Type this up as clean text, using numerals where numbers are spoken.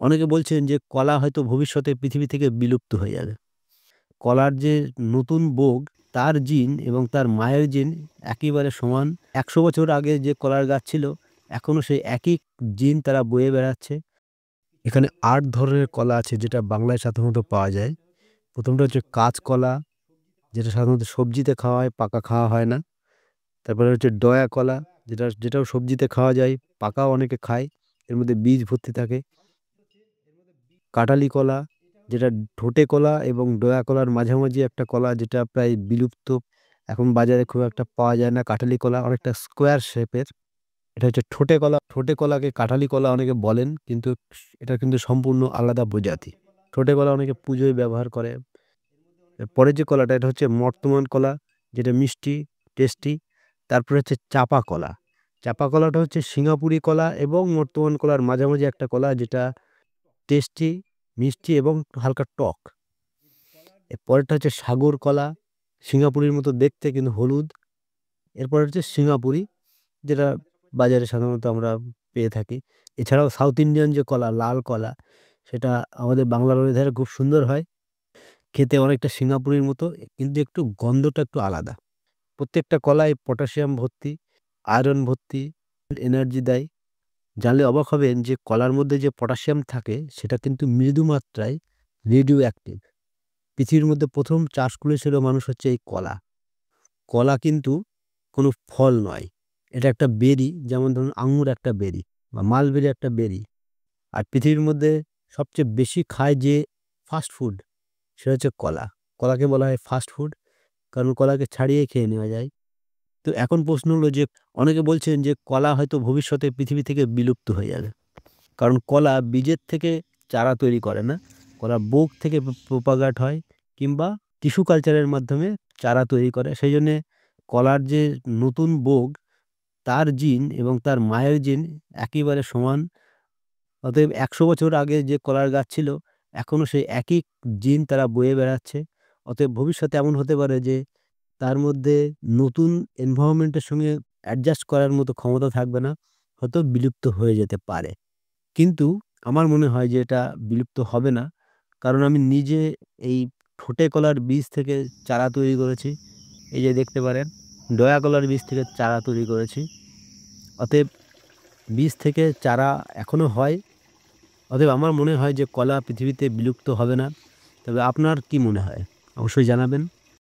অনেকে বলছেন যে কলা হয়তো ভবিষ্যতে পৃথিবী থেকে বিলুপ্ত হয়ে যাবে। কলার যে নতুন বোগ, তার জিন এবং তার মায়ের জিন একেবারে সমান। ১০০ বছর আগে যে কলার গাছ ছিল, এখনো সেই একই জিন তারা বয়ে বেড়াচ্ছে। এখানে ৮ ধরনের কলা আছে যেটা বাংলায় সাধারণত পাওয়া যায়। ১ম টা হচ্ছে কাঁচকলা, যেটা সাধারণত সবজিতে খাওয়া হয়, পাকা খাওয়া হয় না। তারপরে হচ্ছে ডয়া কলা, যেটাও সবজিতে খাওয়া যায়, পাকাও অনেকে খায়। এর মধ্যে বীজ ভর্তি থাকে। কাঁঠালি কলা, যেটা ঠোঁটে কলা এবং ডয়া কলার মাঝামাঝি একটা কলা, যেটা প্রায় বিলুপ্ত। এখন বাজারে খুব একটা পাওয়া যায় না। কাঁঠালি কলা অনেকটা স্কোয়ার শেপের। এটা হচ্ছে ঠোঁটে কলা। ঠোঁটে কলাকে কাঁঠালি কলা অনেকে বলেন, কিন্তু এটা কিন্তু সম্পূর্ণ আলাদা প্রজাতি। ঠোঁটে কলা অনেকে পুজোয় ব্যবহার করে। পরের যে কলাটা, এটা হচ্ছে মর্তমান কলা, যেটা মিষ্টি, টেস্টি। তারপরে হচ্ছে চাপা কলা। চাপা কলাটা হচ্ছে সিঙ্গাপুরি কলা এবং মর্তমান কলার মাঝামাঝি একটা কলা, যেটা টেস্টি, মিষ্টি এবং হালকা টক। এর পরেরটা হচ্ছে সাগর কলা, সিঙ্গাপুরির মতো দেখতে কিন্তু হলুদ। এরপর হচ্ছে সিঙ্গাপুরি, যেটা বাজারে সাধারণত আমরা পেয়ে থাকি। এছাড়াও সাউথ ইন্ডিয়ান যে কলা, লাল কলা, সেটা আমাদের বাংলার ওয়েদারে খুব সুন্দর হয়। খেতে অনেকটা সিঙ্গাপুরির মতো, কিন্তু একটু গন্ধটা একটু আলাদা। প্রত্যেকটা কলায় পটাশিয়াম ভর্তি, আয়রন ভর্তি, এনার্জি দেয়। জানলে অবাক হবেন যে কলার মধ্যে যে পটাশিয়াম থাকে সেটা কিন্তু মৃদু মাত্রায় রেডিও অ্যাক্টিভ। পৃথিবীর মধ্যে ১ম চাষ করেছিল মানুষ হচ্ছে এই কলা। কলা কিন্তু কোনো ফল নয়। এটা একটা বেরি, যেমন ধরুন আঙুর একটা বেরি বা মালবেরি একটা বেরি। আর পৃথিবীর মধ্যে সবচেয়ে বেশি খায় যে ফাস্ট ফুড, সেটা হচ্ছে কলা। কলাকে বলা হয় ফাস্ট ফুড, কারণ কলাকে ছাড়িয়ে খেয়ে নেওয়া যায়। তো এখন প্রশ্ন হলো যে অনেকে বলছেন যে কলা হয়তো ভবিষ্যতে পৃথিবী থেকে বিলুপ্ত হয়ে যাবে। কারণ কলা বীজের থেকে চারা তৈরি করে না। কলা বোক থেকে প্রোপাগেট হয়, কিংবা টিস্যু কালচারের মাধ্যমে চারা তৈরি করে। সেইজন্যে কলার যে নতুন বোগ, তার জিন এবং তার মায়ের জিন একেবারে সমান। অতএব ১০০ বছর আগে যে কলার গাছ ছিল, এখনো সেই একই জিন তারা বয়ে বেড়াচ্ছে। অতএব ভবিষ্যতে এমন হতে পারে যে তার মধ্যে নতুন এনভায়রনমেন্টের সঙ্গে অ্যাডজাস্ট করার মতো ক্ষমতা থাকবে না। হয়তো বিলুপ্ত হয়ে যেতে পারে। কিন্তু আমার মনে হয় যে এটা বিলুপ্ত হবে না। কারণ আমি নিজে এই ঠোঁটে কলার বীজ থেকে চারা তৈরি করেছি। এই যে দেখতে পারেন, ডয়া কলার বীজ থেকে চারা তৈরি করেছি। অতএব বীজ থেকে চারা এখনো হয়। অতএব আমার মনে হয় যে কলা পৃথিবীতে বিলুপ্ত হবে না। তবে আপনার কি মনে হয়? অবশ্যই জানাবেন।